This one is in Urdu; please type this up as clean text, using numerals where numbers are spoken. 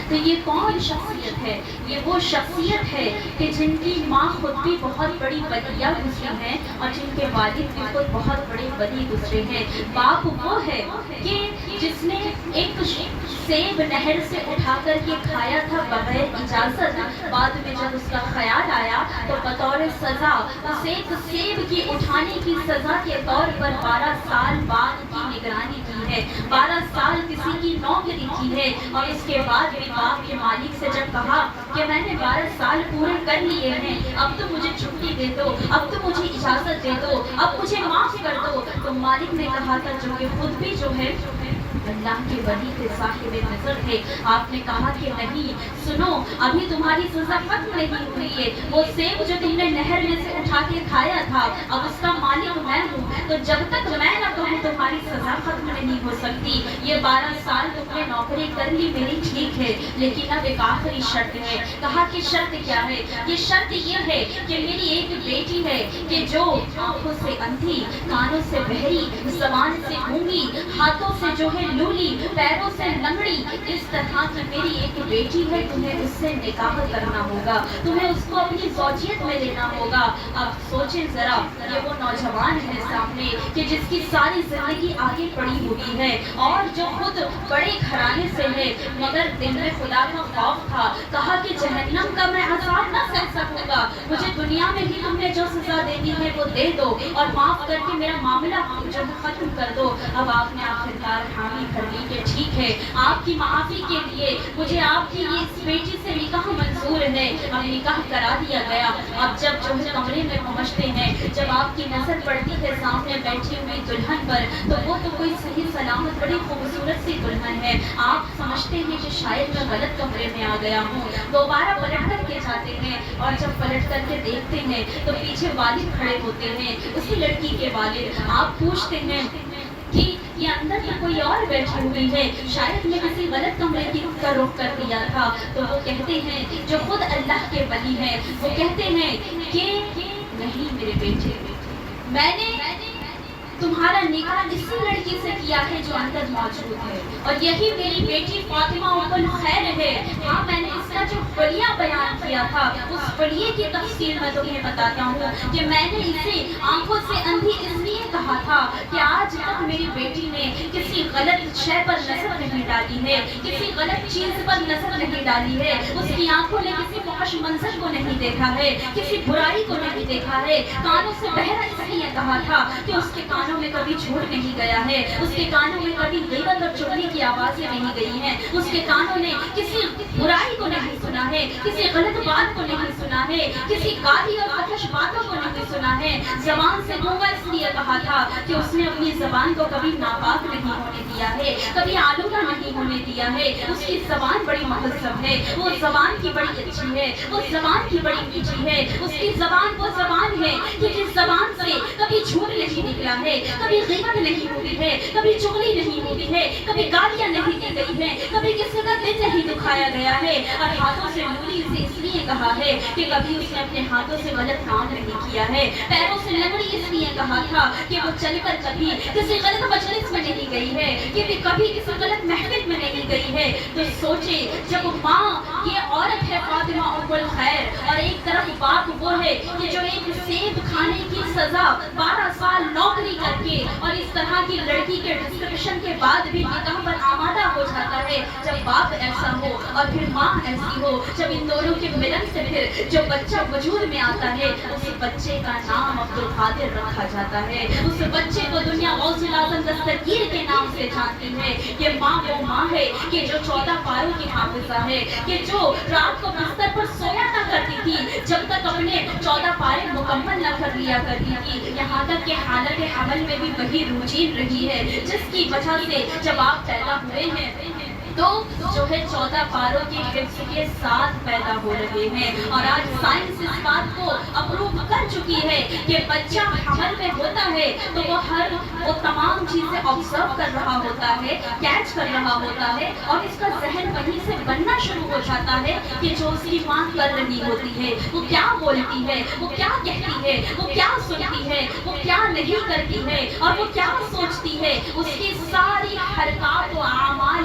تو یہ کون شخصیت ہے؟ یہ وہ شخصیت ہے کہ جن کی ماں خود بھی بہت بڑی ولیہ گزری ہیں اور جن کے والد بھی خود بہت بڑے ولی گزرے ہیں۔ باپ وہ ہے کہ جس نے ایک سیب نہر سے اٹھا کر کے کھایا تھا بغیر اجازت، بعد میں جب اس کا خیال آیا تو بطور سزا اس ایک سیب کی اٹھانے کی سزا کے طور پر 12 سال باغ کی نگرانی کی ہے، 12 سال کسی کی نوکری کی ہے، اور اس کے بعد بھی باغ کے مالک سے جب کہا کہ میں نے 12 سال پورے کر لیے ہیں، اب تو مجھے چھٹی دے دو، اب تو مجھے اجازت دے دو، اب مجھے معاف کر دو، تو مالک نے کہا تھا جو کہ خود بھی جو ہے اللہ کے ولی کے صاحب نظر تھے، آپ نے کہا کہ نہیں سنو، ابھی تمہاری سزا ختم نہیں ہوئی ہے، وہ سیب جو تم نے نہر میں سے اٹھا کے کھایا تھا اب اس کا مالک میں ہوں، تو جب تک میں نہ کہوں تمہاری سزا ختم نہیں ہو سکتی۔ یہ 12 سال تم نے نوکری کر لی میری ٹھیک ہے، لیکن اب ایک آخری شرط ہے۔ کہا کہ شرط کیا ہے؟ یہ شرط یہ ہے کہ میری ایک بیٹی ہے کہ جو آنکھوں سے اندھی، کانوں سے بہری، زبان سے گونگی، ہاتھوں سے جو ہے لولی، پیروں سے لنگڑی، اس طرح کی میری ایک بیٹی ہے، تمہیں اس سے نکاح کرنا ہوگا، تمہیں اس کو اپنی زوجیت میں لینا ہوگا۔ اب سوچیں ذرا، یہ وہ نوجوان ہے سامنے کہ جس کی ساری زندگی آگے پڑی ہوئی ہے اور جو خود بڑے گھرانے سے ہے، مگر دل میں خدا کا خوف تھا۔ کہا کہ جہنم کا میں عذاب نہ سہ سکوں گا، مجھے دنیا میں ہی تم نے جو سزا دینی ہے وہ دے دو اور معاف کر کے میرا معاملہ جو ہے ختم کر دو۔ اب آپ نے آخرکار حامی کر لی کہ ٹھیک ہے، آپ کی معافی کے لیے مجھے آپ کی اس بیٹی سے نکاح منظور ہے۔ اب نکاح کرا دیا گیا۔ اب جب جو ہے کمرے میں پہنچتے ہیں، جب آپ کی نظر پڑتی ہے سامنے بیٹھی ہوئی دلہن پر، تو وہ تو کوئی صحیح سلامت بڑی خوبصورت سی دلہن ہے۔ آپ سمجھتے ہیں کہ شاید میں غلط کمرے میں آ گیا ہوں، دوبارہ پلٹ کر کے جاتے ہیں، اور جب پلٹ کر کے دیکھتے ہیں تو پیچھے والد کھڑے ہوتے ہیں، اسی لڑکی کے والد۔ آپ پوچھتے ہیں کہ یہ اندر تو کوئی اور بیٹھی ہوئی ہے، شاید میں کسی غلط کمرے کی کا رخ کر دیا تھا۔ تو وہ کہتے ہیں جو خود اللہ کے ولی ہیں، وہ کہتے ہیں کہ نہیں میرے بیٹے، میں نے تمہارا نکاح اسی لڑکی سے کیا ہے جو اندر موجود ہے، اور یہی میری بیٹی فاطمہ ام الخیر ہے۔ ہاں میں نے اس کا جو حلیہ بیان کیا تھا، اس حلیے کی تفصیل میں تمہیں بتاتا ہوں کہ میں نے اسے آنکھوں سے اندھی اس لیے کہا تھا کہ آج تک میری بیٹی نے کسی غلط شے پر نظر نہیں ڈالی ہے، کسی غلط چیز پر نظر نہیں ڈالی ہے، اس کی آنکھوں نے کسی فحش منظر کو نہیں دیکھا ہے، کسی برائی کو نہیں دیکھا ہے۔ کانوں سے بہرا اس لیے کہا تھا کہ اس کے کانوں میں کبھی جھوٹ نہیں گیا ہے، اس کے کانوں میں کبھی غیبت اور چغلی کی آوازیں نہیں گئی ہیں، اس کے کانوں نے کسی برائی کو نہیں سنا ہے، کسی غلط بات کو نہیں سنا ہے، کسی گالی اور فحش باتوں کو نہیں سنا ہے۔ زبان سے گونگا اس لیے کہا تھا کہ اس نے اپنی زبان کو کبھی ناپاک نہیں ہونے دیا ہے، کبھی آلودہ نہیں ہونے دیا ہے۔ اس کی زبان بڑی مہذب ہے، وہ زبان کی بڑی اچھی ہے، وہ زبان کی بڑی میٹھی ہے، اس کی زبان وہ زبان ہے کہ جس زبان سے کبھی جھوٹ نہیں نکلا ہے، کبھی غیبت نہیں ہوئی ہے، کبھی چغلی نہیں ہوئی ہے، کبھی گالیاں نہیں دی گئی ہیں، کبھی کسی کا دل نہیں دکھایا گیا ہے۔ اور ہاتھوں سے لولی سے اس لیے کہا ہے کہ کبھی اس نے اپنے ہاتھوں سے غلط کام نہیں کیا ہے۔ پیروں سے لنگڑی اس لیے کہا تھا کہ وہ چل کر کبھی کسی غلط مجلس میں نہیں گئی ہے، کہ کبھی کسی غلط محفل میں نہیں گئی ہے۔ تو سوچے جب ماں یہ عورت ہے فاطمہ ام الخیر، اور ایک طرف باپ وہ ہے کہ جو ایک سیب کھانے کی سزا 12 سال نوکری کر کے اور اس طرح کی لڑکی کے ڈسکرپشن کے بعد بھی نکاح پر آمادہ ہو جاتا ہے۔ جب باپ ایسا ہو اور پھر ماں ایسی ہو، جب ان دونوں کے ملن سے پھر جو بچہ وجود میں آتا ہے، اس بچے کا نام عبدالقادر رکھا جاتا ہے۔ اس بچے کو دنیا غوث الاعظم دستگیر کے نام سے جانتی ہے۔ یہ ماں وہ ماں ہے کہ جو 14 پاروں کی حافظہ ہے، کہ جو رات کو بستر پر سویا نہ کرتی تھی جب تک اپنے 14 پارے مکمل نہ کر لیا کرتی تھی، یہاں تک کہ حالت حمل میں بھی وہی روٹین رہی ہے جس کی وجہ سے جب آپ پیدا ہوئے ہیں تو جو ہے 14 پاروں کے حفظ کے ساتھ پیدا ہو رہے ہیں۔ اور آج سائنس اس بات کو اپروو کر چکی ہے کہ بچہ حمل میں ہوتا ہے تو وہ تمام چیزیں آبزرو کر رہا ہوتا ہے، کیچ کر رہا ہوتا ہے، اور اس کا ذہن وہیں سے بننا شروع ہو جاتا ہے کہ جو اس کی ماں کر رہی ہوتی ہے، وہ کیا بولتی ہے، وہ کیا کہتی ہے، وہ کیا سنتی ہے، وہ کیا نہیں کرتی ہے، اور وہ کیا سوچتی ہے۔ اس کی ساری حرکات و اعمال